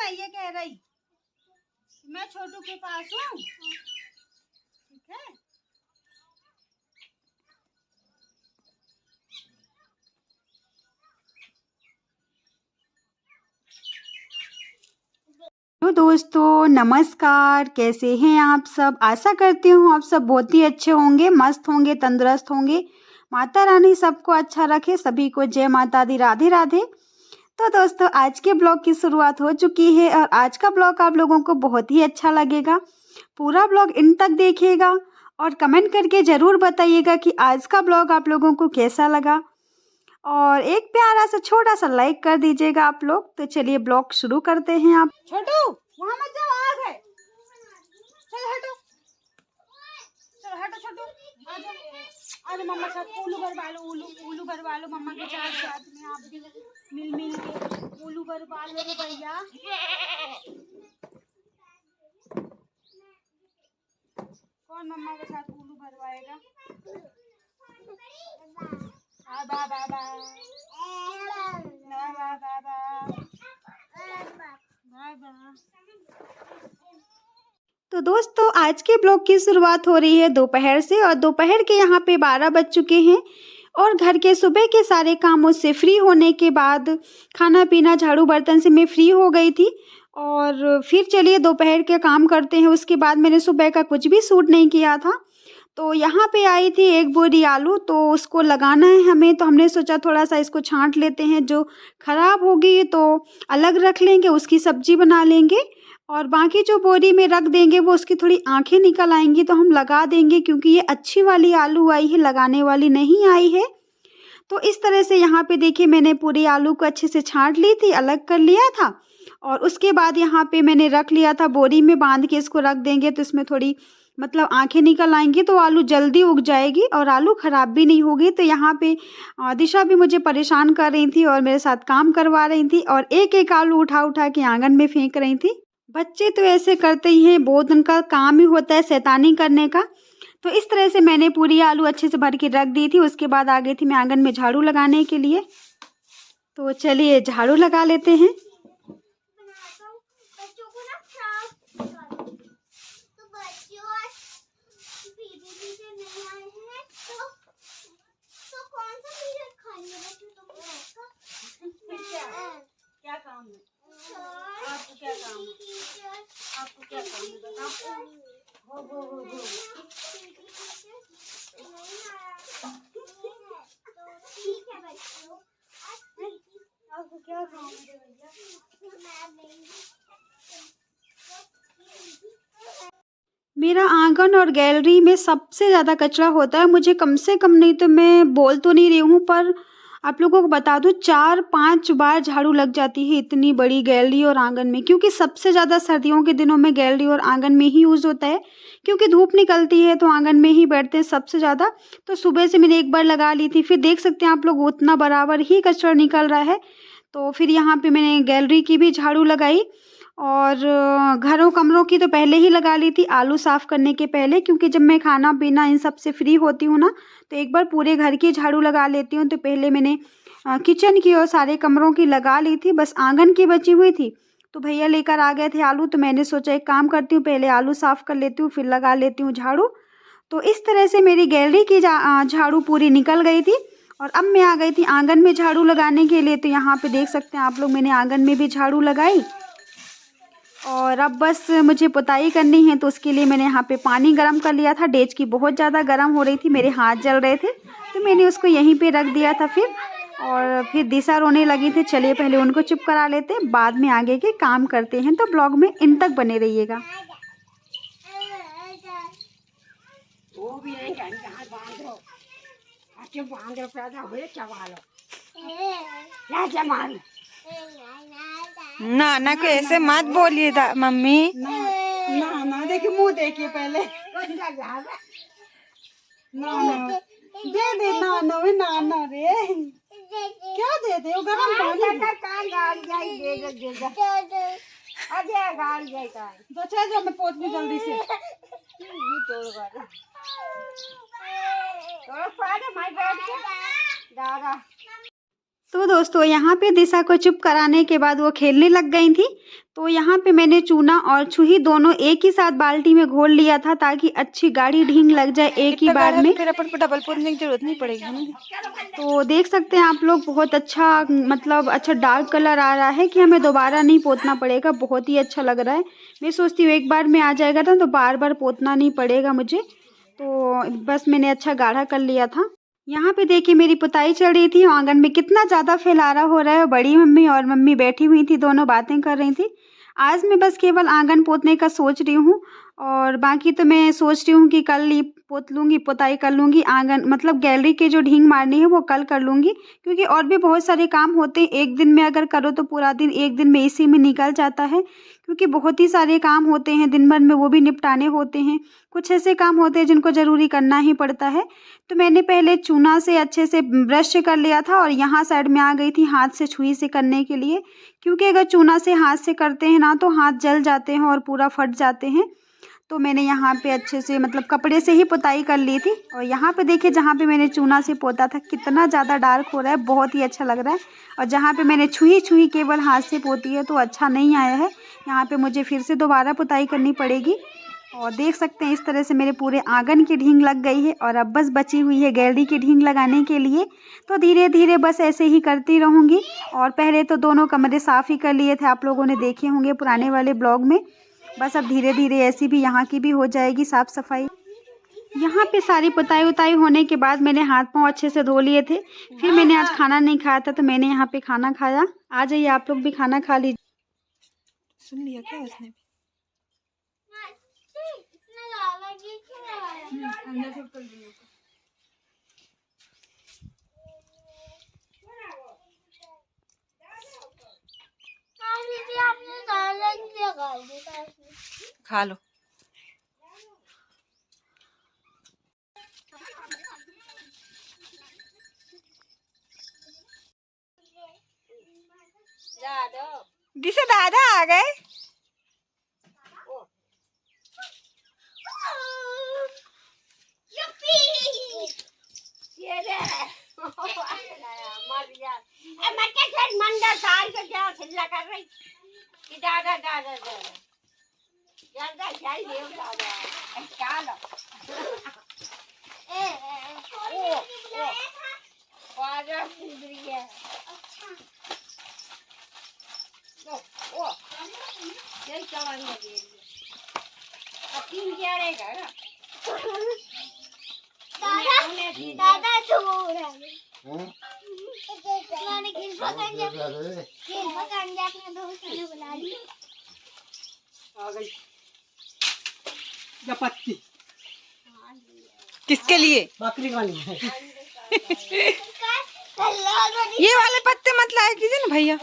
मैं ये कह रही, मैं छोटू के पास हूँ, ठीक है। तो दोस्तों नमस्कार, कैसे हैं आप सब। आशा करती हूँ आप सब बहुत ही अच्छे होंगे, मस्त होंगे, तंदुरुस्त होंगे। माता रानी सबको अच्छा रखे। सभी को जय माता दी, राधे राधे। तो दोस्तों आज के ब्लॉग की शुरुआत हो चुकी है और आज का ब्लॉग आप लोगों को बहुत ही अच्छा लगेगा। पूरा ब्लॉग इन तक देखिएगा और कमेंट करके ज़रूर बताइएगा कि आज का ब्लॉग आप लोगों को कैसा लगा, और एक प्यारा सा छोटा सा लाइक कर दीजिएगा आप लोग। तो चलिए ब्लॉग शुरू करते हैं। आप छोटू वहाँ मत जाओ, आग है। चल हटो, चल हटो छोटू, आ जाओ। अरे मम्मा साथ उल्लू भरवा लो, उल्लू भरवा लो मम्मा के साथ साथ में, आप भी मिल मिल के उल्लू भरवा लो रे भैया। कौन मम्मा के साथ उल्लू भरवाएगा? बा बा बा तो दोस्तों आज के ब्लॉग की शुरुआत हो रही है दोपहर से, और दोपहर के यहाँ पे 12 बज चुके हैं। और घर के सुबह के सारे कामों से फ्री होने के बाद, खाना पीना झाड़ू बर्तन से मैं फ्री हो गई थी। और फिर चलिए दोपहर के काम करते हैं। उसके बाद मैंने सुबह का कुछ भी शूट नहीं किया था। तो यहाँ पे आई थी एक बोरी आलू, तो उसको लगाना है हमें। तो हमने सोचा थोड़ा सा इसको छांट लेते हैं, जो ख़राब होगी तो अलग रख लेंगे, उसकी सब्जी बना लेंगे। और बाकी जो बोरी में रख देंगे वो उसकी थोड़ी आंखें निकल आएंगी तो हम लगा देंगे, क्योंकि ये अच्छी वाली आलू आई है, लगाने वाली नहीं आई है। तो इस तरह से यहाँ पे देखिए मैंने पूरी आलू को अच्छे से छांट ली थी, अलग कर लिया था। और उसके बाद यहाँ पे मैंने रख लिया था, बोरी में बांध के इसको रख देंगे तो इसमें थोड़ी मतलब आंखें निकल आएंगी, तो आलू जल्दी उग जाएगी और आलू ख़राब भी नहीं होगी। तो यहाँ पे दिशा भी मुझे परेशान कर रही थी और मेरे साथ काम करवा रही थी, और एक एक आलू उठा उठा के आंगन में फेंक रही थी। बच्चे तो ऐसे करते ही हैं, बहुत उनका काम ही होता है शैतानी करने का। तो इस तरह से मैंने पूरी आलू अच्छे से भर के रख दी थी। उसके बाद आ गई थी मैं आंगन में झाड़ू लगाने के लिए। तो चलिए झाड़ू लगा लेते हैं। क्या काम है आपको? क्या काम है आपको? क्या काम है बताओ? हो आपको क्या काम है भैया? मेरा आंगन और गैलरी में सबसे ज़्यादा कचरा होता है। मुझे कम से कम, नहीं तो मैं बोल तो नहीं रही हूँ, पर आप लोगों को बता दूँ 4-5 बार झाड़ू लग जाती है इतनी बड़ी गैलरी और आंगन में। क्योंकि सबसे ज़्यादा सर्दियों के दिनों में गैलरी और आंगन में ही यूज़ होता है, क्योंकि धूप निकलती है तो आंगन में ही बैठते हैं सबसे ज़्यादा। तो सुबह से मैंने एक बार लगा ली थी, फिर देख सकते हैं आप लोग उतना बराबर ही कचरा निकल रहा है। तो फिर यहाँ पे मैंने गैलरी की भी झाड़ू लगाई, और घरों कमरों की तो पहले ही लगा ली थी आलू साफ़ करने के पहले। क्योंकि जब मैं खाना पीना इन सब से फ्री होती हूँ ना, तो एक बार पूरे घर की झाड़ू लगा लेती हूँ। तो पहले मैंने किचन की और सारे कमरों की लगा ली थी, बस आंगन की बची हुई थी। तो भैया लेकर आ गए थे आलू, तो मैंने सोचा एक काम करती हूँ, पहले आलू साफ़ कर लेती हूँ फिर लगा लेती हूँ झाड़ू। तो इस तरह से मेरी गैलरी की झाड़ू पूरी निकल गई थी। और अब मैं आ गई थी आंगन में झाड़ू लगाने के लिए। तो यहाँ पे देख सकते हैं आप लोग, मैंने आंगन में भी झाड़ू लगाई। और अब बस मुझे पुताई करनी है, तो उसके लिए मैंने यहाँ पे पानी गर्म कर लिया था। डेचकी बहुत ज़्यादा गर्म हो रही थी, मेरे हाथ जल रहे थे, तो मैंने उसको यहीं पे रख दिया था। फिर दिशा रोने लगी थी। चलिए पहले उनको चुप करा लेते, बाद में आगे के काम करते हैं। तो ब्लॉग में इन तक बने रहिएगा। वो भी नहीं कहीं बांधो, अच्छे बांधो पैदा हुए चबा लो, क्या जमा लो। नाना को ऐसे मत बोलिए मम्मी। ना ना देखिए, मुंह देखिए पहले। ना ना दे दे, ना ना वे ना ना रे, क्या दे दे? वो गरम पानी दो चार जो मैं पोत में जल्दी से तो दोस्तों यहाँ पे दिशा को चुप कराने के बाद वो खेलने लग गई थी। तो यहाँ पे मैंने चूना और छुही दोनों एक ही साथ बाल्टी में घोल लिया था ताकि अच्छी गाढ़ी ढींग लग जाए एक ही बार में। फिर अपन को डबल पोतने की जरूरत नहीं पड़ेगी ना। तो देख सकते हैं आप लोग, बहुत अच्छा मतलब अच्छा डार्क कलर आ रहा है कि हमें दोबारा नहीं पोतना पड़ेगा। बहुत ही अच्छा लग रहा है। मैं सोचती हूँ एक बार में आ जाएगा तो बार बार पोतना नहीं पड़ेगा मुझे। तो बस मैंने अच्छा गाढ़ा कर लिया था। यहाँ पे देखिए मेरी पुताई चल रही थी। आंगन में कितना ज़्यादा फैलारा हो रहा है। बड़ी मम्मी और मम्मी बैठी हुई थी, दोनों बातें कर रही थी। आज मैं बस केवल आंगन पोतने का सोच रही हूँ और बाकी तो मैं सोच रही हूँ कि कल ही पोत लूँगी, पुताई कर लूँगी। आंगन मतलब गैलरी के जो ढींग मारनी है वो कल कर लूँगी, क्योंकि और भी बहुत सारे काम होते हैं। एक दिन में अगर करो तो पूरा दिन एक दिन में इसी में निकल जाता है, क्योंकि बहुत ही सारे काम होते हैं दिन भर में, वो भी निपटाने होते हैं। कुछ ऐसे काम होते हैं जिनको ज़रूरी करना ही पड़ता है। तो मैंने पहले चूना से अच्छे से ब्रश कर लिया था और यहाँ साइड में आ गई थी हाथ से छुई से करने के लिए, क्योंकि अगर चूना से हाथ से करते हैं ना तो हाथ जल जाते हैं और पूरा फट जाते हैं। तो मैंने यहाँ पे अच्छे से मतलब कपड़े से ही पुताई कर ली थी। और यहाँ पे देखिए जहाँ पे मैंने चूना से पोता था कितना ज़्यादा डार्क हो रहा है, बहुत ही अच्छा लग रहा है। और जहाँ पे मैंने छुई केवल हाथ से पोती है तो अच्छा नहीं आया है। यहाँ पे मुझे फिर से दोबारा पुताई करनी पड़ेगी। और देख सकते हैं इस तरह से मेरे पूरे आंगन की ढींग लग गई है और अब बस बची हुई है गैलरी की ढींग लगाने के लिए। तो धीरे धीरे बस ऐसे ही करती रहूँगी। और पहले तो दोनों कमरे साफ़ ही कर लिए थे, आप लोगों ने देखे होंगे पुराने वाले ब्लॉग में। बस अब धीरे धीरे ऐसी भी यहाँ की भी हो जाएगी साफ़ सफाई। यहाँ पे सारी पुताई उताई होने के बाद मैंने हाथ पाँव अच्छे से धो लिए थे। फिर मैंने आज खाना नहीं खाया था तो मैंने यहाँ पे खाना खाया। आ जाइए आप लोग भी खाना खा लीजिए। सुन लिया क्या उसने? खा लो। दिशा दादा आ गए। पत्ती किसके लिए? बकरी वाली है। ये वाले पत्ते मत लाया कीजिए ना भैया।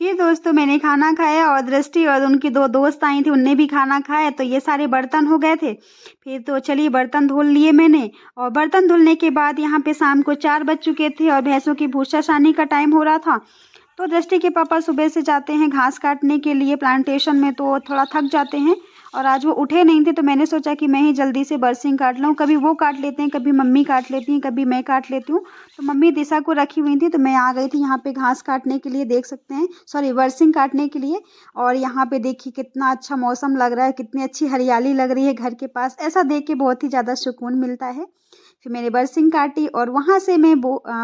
फिर दोस्तों मैंने खाना खाया और दृष्टि और उनकी दो दोस्त आई थी, उनने भी खाना खाया। तो ये सारे बर्तन हो गए थे। फिर तो चलिए बर्तन धुल लिए मैंने। और बर्तन धुलने के बाद यहाँ पे शाम को 4 बज चुके थे और भैंसों की भूसा छानी का टाइम हो रहा था। तो दृष्टि के पापा सुबह से जाते हैं घास काटने के लिए प्लांटेशन में, तो थोड़ा थक जाते हैं और आज वो उठे नहीं थे। तो मैंने सोचा कि मैं ही जल्दी से बरसिंग काट लूँ। कभी वो काट लेते हैं, कभी मम्मी काट लेती हैं, कभी मैं काट लेती हूँ। तो मम्मी दिशा को रखी हुई थी तो मैं आ गई थी यहाँ पे घास काटने के लिए, देख सकते हैं, सॉरी बरसिंग काटने के लिए। और यहाँ पे देखिए कितना अच्छा मौसम लग रहा है, कितनी अच्छी हरियाली लग रही है घर के पास। ऐसा देख के बहुत ही ज़्यादा सुकून मिलता है। फिर मैंने बरसिंग काटी और वहाँ से मैं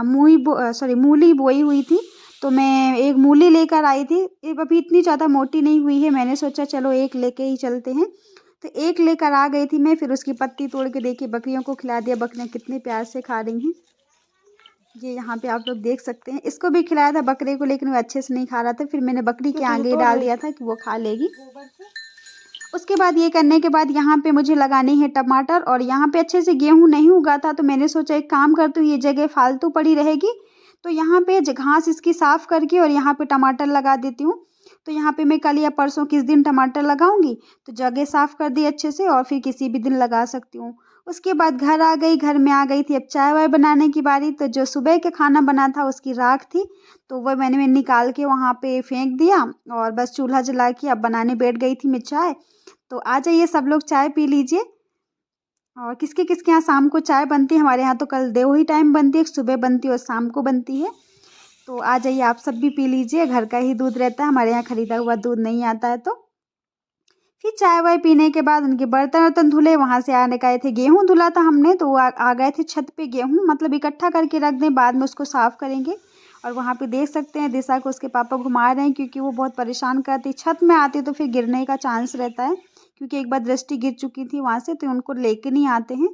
मूली बोई हुई थी। तो मैं एक मूली लेकर आई थी। ये अभी इतनी ज़्यादा मोटी नहीं हुई है, मैंने सोचा चलो एक लेके ही चलते हैं। तो एक लेकर आ गई थी मैं। फिर उसकी पत्ती तोड़ के देखिए बकरियों को खिला दिया। बकरियाँ कितने प्यार से खा रही हैं। ये यहाँ पे आप लोग देख सकते हैं। इसको भी खिलाया था बकरे को, लेकिन वो अच्छे से नहीं खा रहा था। फिर मैंने बकरी के आगे डाल दिया था कि वो खा लेगी। उसके बाद ये करने के बाद यहाँ पे मुझे लगाने हैं टमाटर। और यहाँ पे अच्छे से गेहूँ नहीं उगा था तो मैंने सोचा एक काम करती हूँ, ये जगह फालतू पड़ी रहेगी तो यहाँ पे घास इसकी साफ़ करके और यहाँ पे टमाटर लगा देती हूँ। तो यहाँ पे मैं कल या परसों किस दिन टमाटर लगाऊंगी, तो जगह साफ़ कर दी अच्छे से और फिर किसी भी दिन लगा सकती हूँ। उसके बाद घर आ गई, घर में आ गई थी अब चाय वाय बनाने की बारी। तो जो सुबह का खाना बना था उसकी राख थी, तो वह मैंने निकाल के वहाँ पे फेंक दिया और बस चूल्हा जला के अब बनाने बैठ गई थी मैं चाय। तो आ जाइए सब लोग चाय पी लीजिए। और किसके किसके यहाँ शाम को चाय बनती है, हमारे यहाँ तो कल दो ही टाइम बनती है, सुबह बनती है और शाम को बनती है। तो आ जाइए आप सब भी पी लीजिए, घर का ही दूध रहता है, हमारे यहाँ खरीदा हुआ दूध नहीं आता है। तो फिर चाय वाय पीने के बाद उनके बर्तन वर्तन धुले, वहाँ से आने गए थे गेहूँ धुला था हमने, तो वो आ गए थे छत पे गेहूँ, मतलब इकट्ठा करके रख दें, बाद में उसको साफ़ करेंगे। और वहाँ पे देख सकते हैं दिशा को उसके पापा घुमा रहे हैं, क्योंकि वो बहुत परेशान करती, छत में आती तो फिर गिरने का चांस रहता है, क्योंकि एक बार दृष्टि गिर चुकी थी वहाँ से, तो उनको लेके नहीं आते हैं।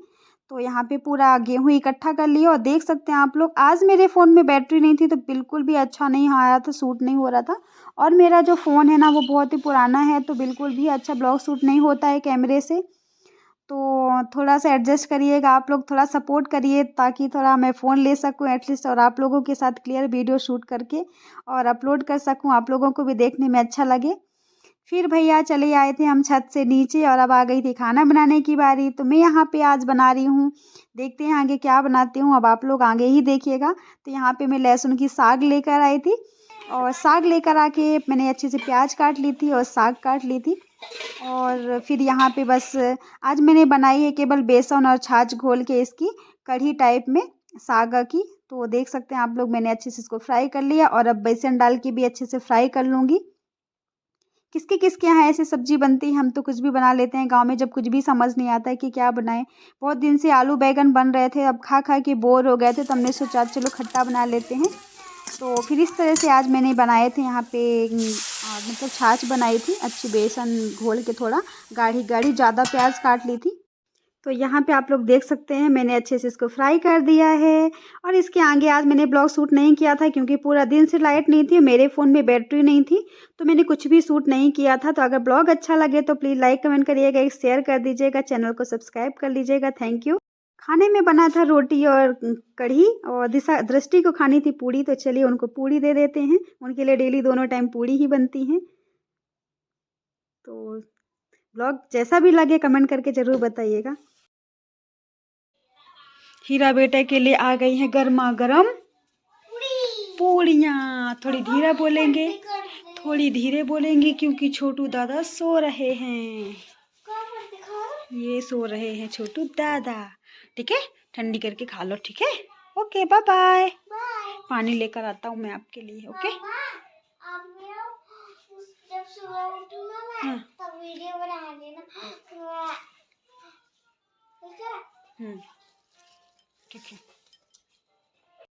तो यहाँ पे पूरा गेहूँ इकट्ठा कर लिया और देख सकते हैं आप लोग, आज मेरे फ़ोन में बैटरी नहीं थी तो बिल्कुल भी अच्छा नहीं आया था, शूट नहीं हो रहा था। और मेरा जो फ़ोन है ना वो बहुत ही पुराना है, तो बिल्कुल भी अच्छा ब्लॉग शूट नहीं होता है कैमरे से। तो थोड़ा सा एडजस्ट करिएगा आप लोग, थोड़ा सपोर्ट करिए ताकि थोड़ा मैं फ़ोन ले सकूं एटलीस्ट, और आप लोगों के साथ क्लियर वीडियो शूट करके और अपलोड कर सकूं, आप लोगों को भी देखने में अच्छा लगे। फिर भैया चले आए थे हम छत से नीचे और अब आ गई थी खाना बनाने की बारी। तो मैं यहाँ पे आज बना रही हूँ, देखते हैं आगे क्या बनाती हूँ, अब आप लोग आगे ही देखिएगा। तो यहाँ पे मैं लहसुन की साग लेकर आई थी और साग लेकर आके मैंने अच्छे से प्याज काट ली थी और साग काट ली थी। और फिर यहाँ पे बस आज मैंने बनाई है केवल बेसन और छाछ घोल के इसकी कढ़ी टाइप में साग की। तो देख सकते हैं आप लोग, मैंने अच्छे से इसको फ्राई कर लिया और अब बेसन डाल के भी अच्छे से फ्राई कर लूँगी। किसके किसके यहाँ ऐसी सब्जी बनती है, हम तो कुछ भी बना लेते हैं गांव में, जब कुछ भी समझ नहीं आता है कि क्या बनाएं। बहुत दिन से आलू बैगन बन रहे थे, अब खा खा के बोर हो गए थे, तो हमने सोचा चलो खट्टा बना लेते हैं। तो फिर इस तरह से आज मैंने बनाए थे यहाँ पे मतलब छाछ बनाई थी अच्छी, बेसन घोल के थोड़ा गाढ़ी गाढ़ी, ज़्यादा प्याज काट ली थी। तो यहाँ पे आप लोग देख सकते हैं मैंने अच्छे से इसको फ्राई कर दिया है। और इसके आगे आज मैंने ब्लॉग शूट नहीं किया था, क्योंकि पूरा दिन से लाइट नहीं थी, मेरे फ़ोन में बैटरी नहीं थी, तो मैंने कुछ भी शूट नहीं किया था। तो अगर ब्लॉग अच्छा लगे तो प्लीज़ लाइक कमेंट करिएगा, एक शेयर कर दीजिएगा, चैनल को सब्सक्राइब कर लीजिएगा। Thank you. खाने में बना था रोटी और कढ़ी, और दृष्टि को खानी थी पूड़ी, तो चलिए उनको पूड़ी दे देते हैं, उनके लिए डेली दोनों टाइम पूड़ी ही बनती हैं। तो ब्लॉग जैसा भी लगे कमेंट करके ज़रूर बताइएगा। हीरा बेटे के लिए आ गई हैं गर्मा गर्म पूड़ियाँ। थोड़ी धीरे बोलेंगे, थोड़ी धीरे बोलेंगे, क्योंकि छोटू दादा सो रहे हैं, ये सो रहे हैं छोटू दादा। ठीक है, ठंडी करके खा लो, ठीक है। Okay bye bye. पानी लेकर आता हूँ मैं आपके लिए। ओके जब सुबह उठूंगा मैं तब वीडियो बना देना। ठीक है।